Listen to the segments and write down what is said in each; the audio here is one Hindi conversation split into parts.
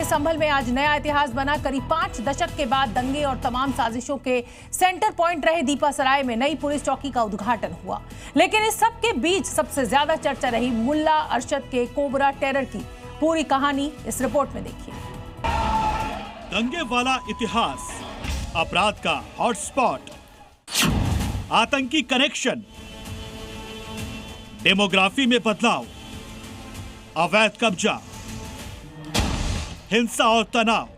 संभल में आज नया इतिहास बना। करीब 5 दशक के बाद दंगे और तमाम साजिशों के सेंटर पॉइंट रहे दीपासराय में नई पुलिस चौकी का उद्घाटन हुआ। लेकिन इस सब के बीच सबसे ज्यादा चर्चा रही मुल्ला अरशद के कोबरा टेरर की। पूरी कहानी इस रिपोर्ट में देखिए। दंगे वाला इतिहास, अपराध का हॉटस्पॉट, आतंकी कनेक्शन, डेमोग्राफी में बदलाव, अवैध कब्जा, हिंसा और तनाव।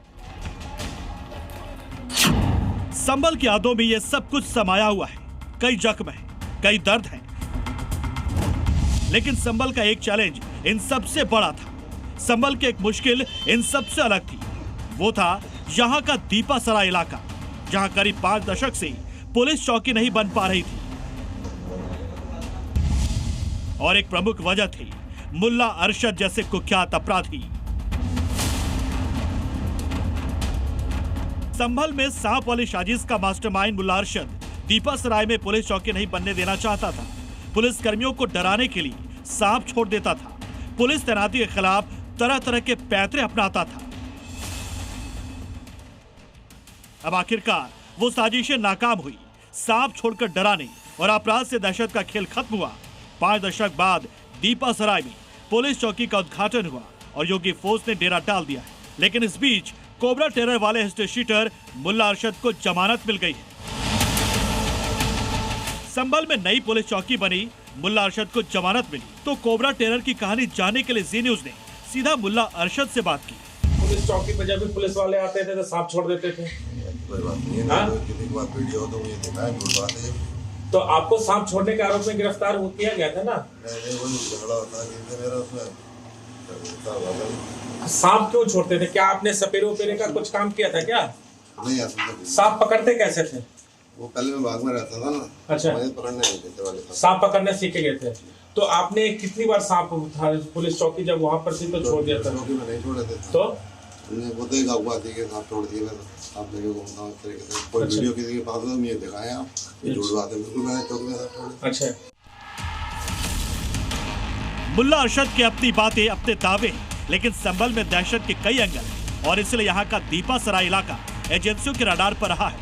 संभल की यादों में यह सब कुछ समाया हुआ है। कई जख्म हैं, कई दर्द हैं। लेकिन संभल का एक चैलेंज इन सब से बड़ा था। संभल की एक मुश्किल इन सब से अलग थी। वो था यहां का दीपासराय इलाका, जहां करीब 5 दशक से पुलिस चौकी नहीं बन पा रही थी। और एक प्रमुख वजह थी मुल्ला अरशद जैसे कुख्यात अपराधी। संभल में सांप वाली साजिश का मास्टरमाइंड मुल्ला अरशद दीपासराय में पुलिस चौकी नहीं बनने देना चाहता था। पुलिस कर्मियों को डराने के लिए सांप छोड़ देता था। पुलिस तैनाती के खिलाफ तरह तरह के पैंतरे अपनाता था। अब आखिरकार वो साजिशें नाकाम हुई। सांप छोड़कर डराने और अपराध से दहशत का खेल खत्म हुआ। 5 दशक बाद दीपासराय में पुलिस चौकी का उद्घाटन हुआ और योगी फोर्स ने डेरा डाल दिया है। लेकिन इस बीच कोबरा टेरर वाले हिस्ट्री शीटर मुल्ला अरशद को जमानत मिल गई है। संभल में नई पुलिस चौकी बनी, मुल्ला अरशद को जमानत मिली। तो कोबरा टेरर की कहानी जानने के लिए जी न्यूज ने सीधा मुल्ला अरशद से बात की। पुलिस चौकी पर जब भी पुलिस वाले आते थे तो सांप छोड़ देते थे। कोई बात नहीं है, कितनी बार वीडियो तो मुझे देखा है, झूठ बात है। तो आपको सांप छोड़ने के आरोप में गिरफ्तार किया गया था ना? नहीं, वो झगड़ा होता है मेरा उसमें। सांप क्यों छोड़ते थे? क्या आपने सपेरे उपेरे का कुछ काम किया था क्या? नहीं यार, सांप पकड़ते कैसे थे? वो पहले मैं बाग में रहता था ना। अच्छा, मुझे पकड़ने नहीं देते वाले सांप पकड़ने सीखे गए थे। तो आपने कितनी बार सांप पुलिस चौकी जब वहाँ पर थी तो छोड़ दिया था? चौकी में नहीं छोड़े थे। तो वो देखा हुआ थी कि सांप छोड़ दिए, सांप लेके घूमता हूँ इस तरीके से। कोई वीडियो किसी के पास मुझे दिखाया आप, ये झूठ बात है, बिल्कुल मैंने चौकी में सांप छोड़े। अच्छा, मुल्ला अरशद की अपनी बातें, अपने दावे, लेकिन संभल में दहशत के कई एंगल और इसलिए यहाँ का दीपासराय इलाका एजेंसियों के रडार पर रहा है।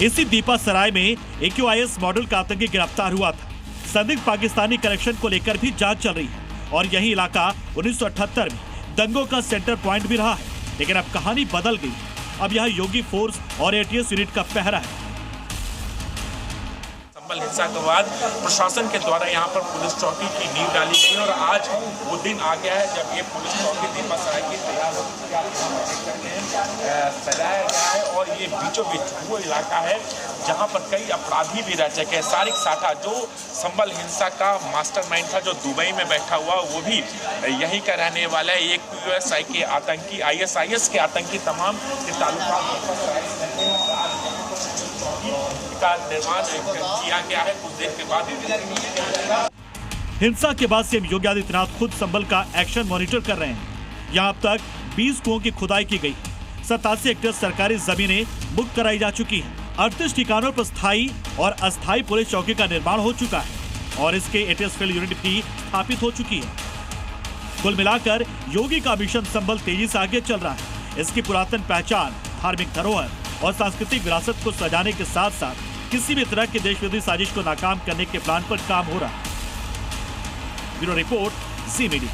इसी दीपासराय में AQIS मॉडल का आतंकी गिरफ्तार हुआ था। संदिग्ध पाकिस्तानी कनेक्शन को लेकर भी जांच चल रही है और यही इलाका 1978 में दंगों का सेंटर पॉइंट भी रहा है। लेकिन अब कहानी बदल गई। अब यहाँ योगी फोर्स और ATS यूनिट का पहरा है। संभल हिंसा के बाद प्रशासन के द्वारा यहाँ पर पुलिस चौकी की नींव डाली गई और आज वो दिन आ गया है जब ये पुलिस चौकी दीपासराय की तैयार हो चुकी है, सजाया गया है। और ये बीचों बीच वो इलाका है जहाँ पर कई अपराधी भी रह चुके हैं। सारिक साठा जो संभल हिंसा का मास्टरमाइंड था, जो दुबई में बैठा हुआ, वो भी यहीं का रहने वाला है। एक POSI के आतंकी, ISIS के आतंकी तमाम ताल्लुकात का निर्माण किया गया है। कुछ देर के बाद हिंसा के बाद सीएम योगी आदित्यनाथ खुद संभल का एक्शन मॉनिटर कर रहे हैं। यहाँ अब तक 20 कुओं की खुदाई की गई। 87 हेक्टेयर सरकारी जमीनें मुक्त कराई जा चुकी हैं। 38 ठिकानों पर स्थायी और अस्थायी पुलिस चौकी का निर्माण हो चुका है और इसके ATS फील्ड यूनिट भी स्थापित हो चुकी है। कुल मिलाकर योगी का मिशन संभल तेजी से आगे चल रहा है। इसकी पुरातन पहचान, धार्मिक धरोहर और सांस्कृतिक विरासत को सजाने के साथ साथ किसी भी तरह की देश विरोधी साजिश को नाकाम करने के प्लान पर काम हो रहा है। ब्यूरो रिपोर्ट, जी मीडिया।